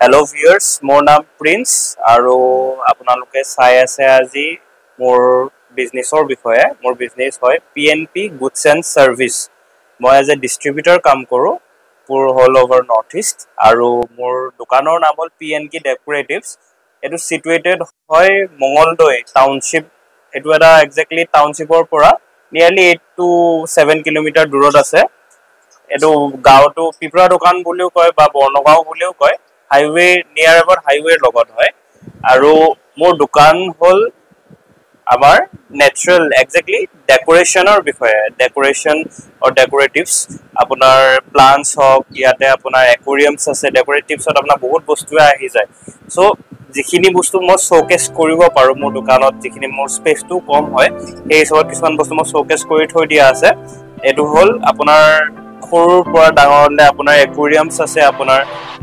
Hello viewers, মোৰ নাম prince আৰু আপোনালোকে চাই আছে আজি মোৰ বিজনেছৰ বিষয়ে। মোৰ বিজনেছ হয় PNP Goods and Service। মই এজ এ ডিষ্ট্ৰিবিউটৰ কাম কৰোঁ পুৰ অল অভাৰ নৰ্থ ইষ্ট আৰু মোৰ দোকানৰ নাম হ'ল PNK ডেকোৰেটিভছ। এইটো চিটুৱেটেড হয় মঙলদৈ টাউনশ্বিপ। এইটো এটা একজেক্টলি টাউনশ্বিপৰ পৰা নিয়াৰলি 8 to 7 কিলোমিটাৰ দূৰত আছে। এইটো গাঁৱটো পিপৰা দোকান বুলিও কয় বা বৰ্ণগাঁও বুলিও কয়। হাইৱে নিয়াৰ এবাউট হাইৱেৰ লগত হয় আৰু মোৰ দোকান হ'ল আমাৰ নেচাৰেল একজেক্টলি ডেকোৰেশ্যনৰ বিষয়ে। ডেকোৰেশ্যন অৰ ডেকোৰেটিভছ আপোনাৰ প্লান্টছ হওক, ইয়াতে আপোনাৰ একুৰিয়ামছ আছে। ডেকোৰেটিভছত আপোনাৰ বহুত বস্তুৱে আহি যায়। চ' যিখিনি বস্তু মই শ্ব'কেছ কৰিব পাৰোঁ মোৰ দোকানত, যিখিনি মোৰ স্পেচটো কম হয় সেই হিচাপত কিছুমান বস্তু মই শ্ব'কেছ কৰি থৈ দিয়া আছে। এইটো হ'ল আপোনাৰ সৰুৰ পৰা ডাঙৰলে আপোনাৰ একুৰিয়ামছ আছে। আপোনাৰ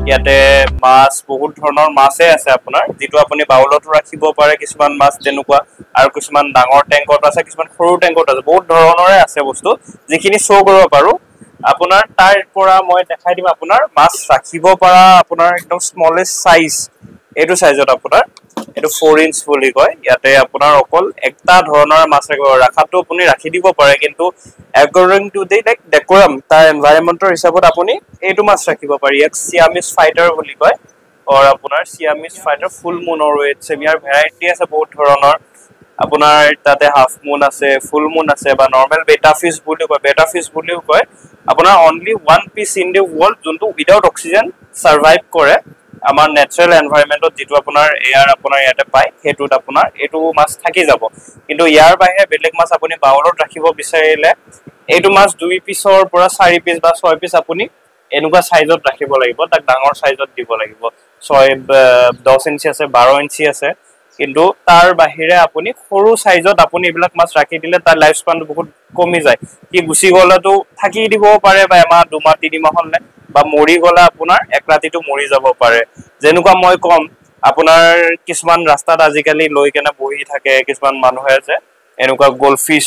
ইয়াতে মাছ বহুত ধৰণৰ মাছে আছে আপোনাৰ, যিটো আপুনি বাউলতো ৰাখিব পাৰে কিছুমান মাছ তেনেকুৱা, আৰু কিছুমান ডাঙৰ টেংকত আছে, কিছুমান সৰু টেংকত আছে। বহুত ধৰণৰে আছে বস্তু যিখিনি শ্ব' কৰিব পাৰোঁ। আপোনাৰ তাৰ পৰা মই দেখাই দিম আপোনাৰ মাছ ৰাখিব পৰা আপোনাৰ একদম স্মলেষ্ট চাইজ। এইটো চাইজত আপোনাৰ এইটো 4 ইঞ্চ বুলি কয়। ইয়াতে আপোনাৰ অকল একটা ধৰণৰ মাছ ৰাখিব, ৰাখাটো আপুনি ৰাখি দিব পাৰে, কিন্তু according to the like decorum তাৰ এনভাইৰনমেণ্টৰ হিচাপত আপুনি এইটো মাছ ৰাখিব পাৰি। ইয়াক চিয়ামিজ ফাইটাৰ বুলি কয়, আৰু আপোনাৰ চিয়ামিজ ফাইটাৰ ফুল মুনৰ ৱেটছ। ইয়াৰ ভেৰাইটি আছে বহুত ধৰণৰ। আপোনাৰ তাতে হাফ মুন আছে, ফুল মুন আছে, বা নৰ্মেল বেটা ফিছ বুলিও কয়। বেটা ফিছ বুলিও কয় আপোনাৰ only 1 piece in the world যোনটো উইদাউট অক্সিজেন ছাৰ্ভাইভ কৰে আমাৰ নেচাৰেল এনভাইৰনমেণ্টত। যিটো আপোনাৰ এয়াৰ আপোনাৰ ইয়াতে পায়, সেইটোত আপোনাৰ এইটো মাছ থাকি যাব। কিন্তু ইয়াৰ বাহিৰে বেলেগ মাছ আপুনি বাউলত ৰাখিব বিচাৰিলে এইটো মাছ 2 পিচৰ পৰা 4 পিচ বা 6 পিচ আপুনি এনেকুৱা চাইজত ৰাখিব লাগিব, তাক ডাঙৰ চাইজত দিব লাগিব। 10 ইঞ্চি আছে, 12 ইঞ্চি আছে। কিন্তু তাৰ বাহিৰে আপুনি সৰু চাইজত আপুনি এইবিলাক মাছ ৰাখি দিলে তাৰ লাইফ স্পানটো বহুত কমি যায়। সি গুচি গ'লেতো থাকি দিব পাৰে বা এমাহ 2 মাহ 3 মাহলৈ, বা মৰি গ'লে আপোনাৰ এক ৰাতিটো মৰি যাব পাৰে। যেনেকুৱা মই ক'ম আপোনাৰ কিছুমান ৰাস্তাত আজিকালি লৈ কেনে বহি থাকে কিছুমান মানুহে, যে এনেকুৱা গল্ড ফিছ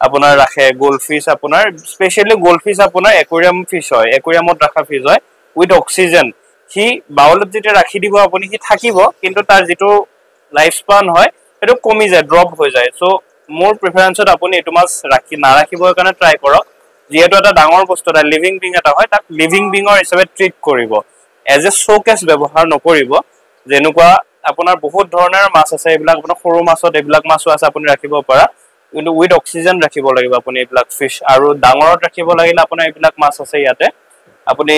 আপোনাৰ ৰাখে। গল্ড ফিছ আপোনাৰ স্পেচিয়েলি গল্ড ফিছ আপোনাৰ একুৰিয়াম ফিছ হয়, একুৰিয়ামত ৰখা ফিছ হয় উইথ অক্সিজেন। সি বাউলত যেতিয়া ৰাখি দিব আপুনি, সি থাকিব, কিন্তু তাৰ যিটো লাইফ স্পান হয় সেইটো কমি যায়, ড্ৰপ হৈ যায়। চ' মোৰ প্ৰিফাৰেঞ্চত আপুনি এইটো মাছ নাৰাখিবৰ কাৰণে ট্ৰাই কৰক। যিহেতু এটা ডাঙৰ বস্তু, এটা লিভিং বিং এটা হয়, তাক লিভিং বিঙৰ হিচাপে ট্ৰিট কৰিব, এজ এ শ্ব'কেছ ব্যৱহাৰ নকৰিব। যেনেকুৱা আপোনাৰ বহুত ধৰণৰ মাছ আছে, এইবিলাক আপোনাৰ সৰু মাছত এইবিলাক মাছো আছে আপুনি ৰাখিব পৰা, কিন্তু উইথ অক্সিজেন ৰাখিব লাগিব আপুনি এইবিলাক ফিছ। আৰু ডাঙৰত ৰাখিব লাগিলে আপোনাৰ এইবিলাক মাছ আছে ইয়াতে আপুনি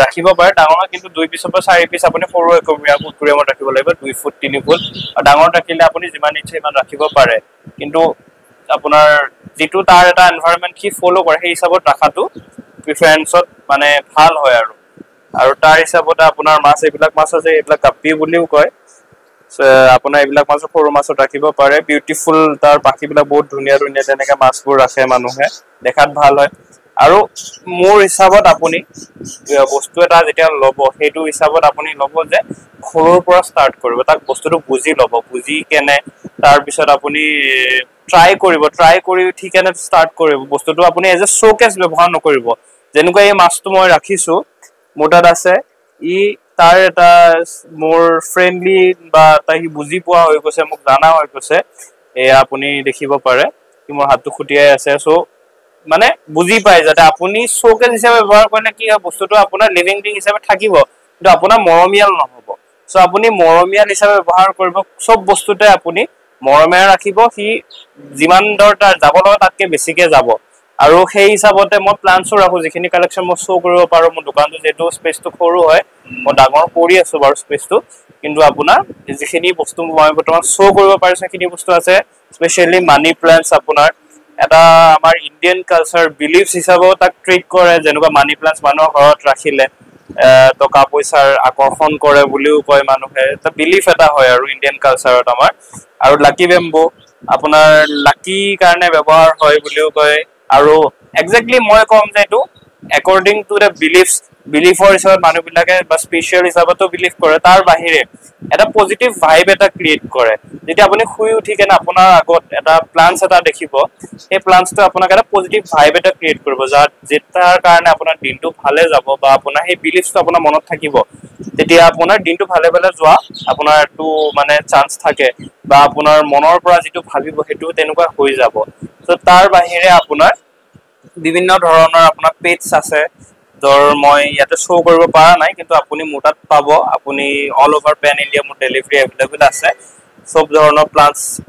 ৰাখিব পাৰে ডাঙৰত, কিন্তু 2 পিচৰ পৰা 4 পিচ আপুনি সৰু একুৰিয়ামত ৰাখিব লাগিব, 2 ফুট 3 ফুট। আৰু ডাঙৰত ৰাখিলে আপুনি যিমান ইচ্ছে সিমান ৰাখিব পাৰে, কিন্তু আপোনাৰ যিটো তাৰ এটা এনভাইৰনমেণ্ট সি ফ'ল' কৰে সেই হিচাপত ৰখাটো প্ৰিফাৰেঞ্চত মানে ভাল হয়। আৰু তাৰ হিচাপতে আপোনাৰ মাছ এইবিলাক মাছ আছে, এইবিলাক গাপ্পি বুলিও কয়। আপোনাৰ এইবিলাক মাছো সৰু মাছত ৰাখিব পাৰে, বিউটিফুল তাৰ পাখিবিলাক বহুত ধুনীয়া ধুনীয়া, তেনেকে মাছবোৰ ৰাখে মানুহে, দেখাত ভাল হয়। আৰু মোৰ হিচাপত আপুনি বস্তু এটা যেতিয়া ল'ব, সেইটো হিচাপত আপুনি ল'ব যে সৰুৰ পৰা ষ্টাৰ্ট কৰিব, তাক বস্তুটো বুজি ল'ব, বুজি কেনে তাৰপিছত আপুনি ট্ৰাই কৰিব, ট্ৰাই কৰি উঠি কেনে ষ্টাৰ্ট কৰিব বস্তুটো। আপুনি এজ এ শ্ব'কেছ ব্যৱহাৰ নকৰিব। যেনেকুৱা এই মাছটো মই ৰাখিছোঁ মোৰ তাত আছে, ই তাৰ এটা মোৰ ফ্ৰেণ্ডলি বা তাই সি বুজি পোৱা হৈ গৈছে, মোক জানা হৈ গৈছে। এয়া আপুনি দেখিব পাৰে সি মোৰ হাতটো খুটিয়াই আছে। চ' মানে বুজি পায় যাতে আপুনি শ্ব'কেছ হিচাপে ব্যৱহাৰ কৰিলে কি হয়, বস্তুটো আপোনাৰ লিভিং থিং হিচাপে থাকিব, কিন্তু আপোনাৰ মৰমীয়াল নহ'ব। চ' আপুনি মৰমীয়াল হিচাপে ব্যৱহাৰ কৰিব, চব বস্তুতে আপুনি মৰমেৰে ৰাখিব, সি যিমান দৰ তাৰ যাব লগা তাতকে বেছিকে যাব। আৰু সেই হিচাপতে মই প্লান্টছো ৰাখোঁ, যিখিনি কালেকশ্যন মই শ্ব' কৰিব পাৰোঁ। মোৰ দোকানটো যিহেতু স্পেচটো সৰু হয়, মই ডাঙৰ কৰি আছোঁ বাৰু স্পেচটো, কিন্তু আপোনাৰ যিখিনি বস্তু মই বৰ্তমান শ্ব' কৰিব পাৰিছোঁ সেইখিনি বস্তু আছে। স্পেচিয়েলি মানি প্লান্টছ আপোনাৰ এটা আমাৰ ইণ্ডিয়ান কালচাৰ বিলিফছ হিচাপেও তাক ট্ৰিট কৰে। যেনেকুৱা মানি প্লান্টছ মানুহৰ ঘৰত ৰাখিলে টকা পইচাৰ আকৰ্ষণ কৰে বুলিও কয় মানুহে, এটা বিলিফ এটা হয় আৰু ইণ্ডিয়ান কালচাৰত আমাৰ। আৰু লাকি বেম্বু আপোনাৰ লাকিৰ কাৰণে ব্যৱহাৰ হয় বুলিও কয়। আৰু একজেক্টলি মই ক'ম যে এইটো একৰ্ডিং টু দ্য বিলিফছ বিলিফৰ হিচাপত মানুহবিলাকে বা স্পেচিয়েল হিচাপতো বিলিভ কৰে তাৰ বাহিৰে এটা পজিটিভ ভাইব এটা ক্ৰিয়েট কৰে যেতিয়া আপুনি শুই উঠি কেনে আপোনাৰ আগত এটা প্লান্টছ এটা দেখিব সেই প্লান্টছটো আপোনাক এটা পজিটিভ ভাইব এটা ক্ৰিয়েট কৰিব যেটাৰ কাৰণে আপোনাৰ দিনটো ভালে যাব বা আপোনাৰ সেই বিলিফটো আপোনাৰ মনত থাকিব তেতিয়া আপোনাৰ দিনটো ভালে ভালে যোৱা আপোনাৰ এইটো মানে চান্স থাকে বা আপোনাৰ মনৰ পৰা যিটো ভাবিব সেইটো তেনেকুৱা হৈ যাব তো তাৰ বাহিৰে আপোনাৰ বিভিন্ন ধৰণৰ আপোনাৰ পেজছ আছে যৰ মই ইয়াতে শ্ব' কৰিব পৰা নাই কিন্তু আপুনি মোৰ তাত পাব আপুনি অল অভাৰ পেন ইণ্ডিয়া মোৰ ডেলিভাৰী এভেইলেবল আছে সব ধৰণৰ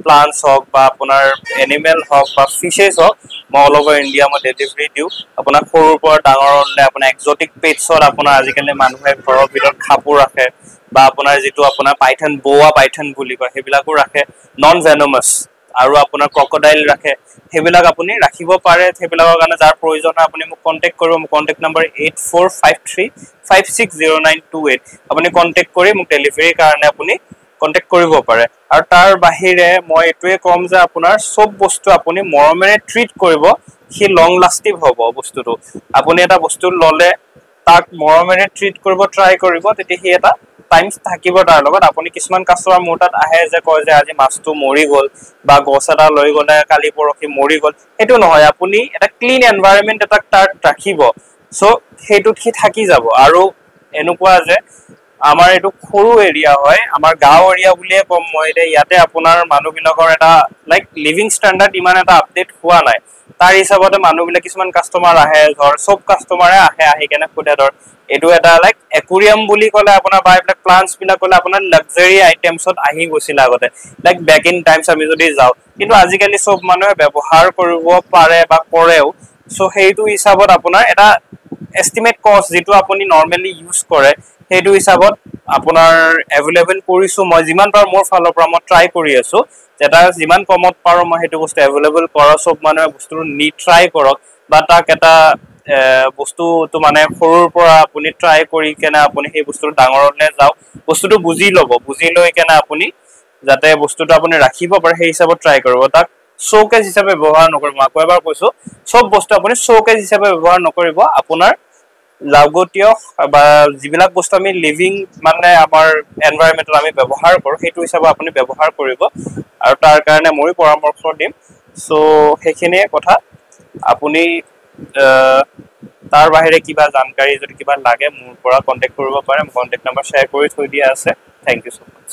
প্লান্টছ হওক বা আপোনাৰ এনিমেল হওক বা ফিছেছ হওক মই অল অভাৰ ইণ্ডিয়া মই ডেলিভাৰী দিওঁ আপোনাৰ সৰুৰ পৰা ডাঙৰলৈ আপোনাৰ এক্সটিক পেটছত আপোনাৰ আজিকালি মানুহে ঘৰৰ ভিতৰত খাপো ৰাখে বা আপোনাৰ যিটো আপোনাৰ পাইথন বোৱা পাইথন বুলি কয় সেইবিলাকো ৰাখে নন ভেনমাছ আৰু আপোনাৰ ক্ৰকডাইল ৰাখে সেইবিলাক আপুনি ৰাখিব পাৰে সেইবিলাকৰ কাৰণে যাৰ প্ৰয়োজন হয় আপুনি মোক কণ্টেক্ট কৰিব মোৰ কণ্টেক্ট নম্বৰ 8453560928 আপুনি কণ্টেক্ট কৰি মোক ডেলিভাৰীৰ কাৰণে আপুনি কণ্টেক্ট কৰিব পাৰে আৰু তাৰ বাহিৰে মই এইটোৱে ক'ম যে আপোনাৰ সব বস্তু আপুনি মৰমেৰে ট্ৰিট কৰিব সি লং লাষ্টিং হ'ব বস্তুটো আপুনি এটা বস্তু ল'লে তাক মৰমেৰে ট্ৰিট কৰিব ট্ৰাই কৰিব তেতিয়া সি এটা টাইম থাকিব তাৰ লগত আপুনি কিছুমান কাষ্টমাৰ মোৰ তাত আহে যে কয় যে আজি মাছটো মৰি গ'ল বা গছ এটা লৈ গ'লে কালি পৰহি মৰি গ'ল সেইটো নহয় আপুনি এটা ক্লিন এনভাইৰনমেণ্ট এটা তাত ৰাখিব চ' সেইটোত সি থাকি যাব আৰু এনেকুৱা যে আমাৰ এইটো সৰু এৰিয়া হয় আমাৰ গাঁও এৰিয়া বুলিয়ে ক'ম মই এতিয়া ইয়াতে আপোনাৰ মানুহবিলাকৰ এটা লাইক লিভিং ষ্টেণ্ডাৰ্ড ইমান এটা আপডেট হোৱা নাই তাৰ হিচাপতে মানুহবিলাক কিছুমান কাষ্টমাৰ আহে ধৰ চব কাষ্টমাৰে আহি কেনে সোধে ধৰ এইটো এটা লাইক একুৰিয়াম বুলি ক'লে আপোনাৰ বা এইবিলাক প্লান্টছ বিলাক ক'লে আপোনাৰ লাক্সাৰী আইটেমছত আহি গৈছিল আগতে লাইক বেক ইন টাইমছ আমি যদি যাওঁ কিন্তু আজিকালি চব মানুহে ব্যৱহাৰ কৰিব পাৰে বা কৰেও চ' সেইটো হিচাপত আপোনাৰ এটা এষ্টিমেট কষ্ট যিটো আপুনি নৰ্মেলি ইউজ কৰে সেইটো হিচাপত আপোনাৰ এভেইলেবল কৰিছো মই যিমান পাৰো মোৰ ফালৰ পৰা মই ট্ৰাই কৰি আছো যেটা যিমান কমত পাৰো মই সেইটো বস্তু এভেইলেবল কৰা চব মানুহে বস্তুটো নি ট্ৰাই কৰক বা তাক এটা বস্তুটো মানে সৰুৰ পৰা আপুনি ট্ৰাই কৰি কেনে আপুনি সেই বস্তুটো ডাঙৰলৈ যাওক বস্তুটো বুজি ল'ব বুজি লৈ কেনে আপুনি যাতে বস্তুটো আপুনি ৰাখিব পাৰে সেই হিচাপত ট্ৰাই কৰিব তাক শ্ব'কেজ হিচাপে ব্যৱহাৰ নকৰিব আকৌ এবাৰ কৈছো চব বস্তু আপুনি শ্ব'কেজ হিচাপে ব্যৱহাৰ নকৰিব আপোনাৰ লাগতীয় বা যিবিলাক বস্তু আমি লিভিং মানে আমাৰ এনভাইৰনমেণ্টত আমি ব্যৱহাৰ কৰোঁ সেইটো হিচাপে আপুনি ব্যৱহাৰ কৰিব আৰু তাৰ কাৰণে মই পৰামৰ্শ দিম চ' সেইখিনিয়ে কথা আপুনি তাৰ বাহিৰে কিবা জানকাৰী যদি কিবা লাগে মোৰ পৰা কণ্টেক্ট কৰিব পাৰে মোৰ কণ্টেক্ট নম্বৰ শ্বেয়াৰ কৰি থৈ দিয়া আছে থেংক ইউ ছ' মাছ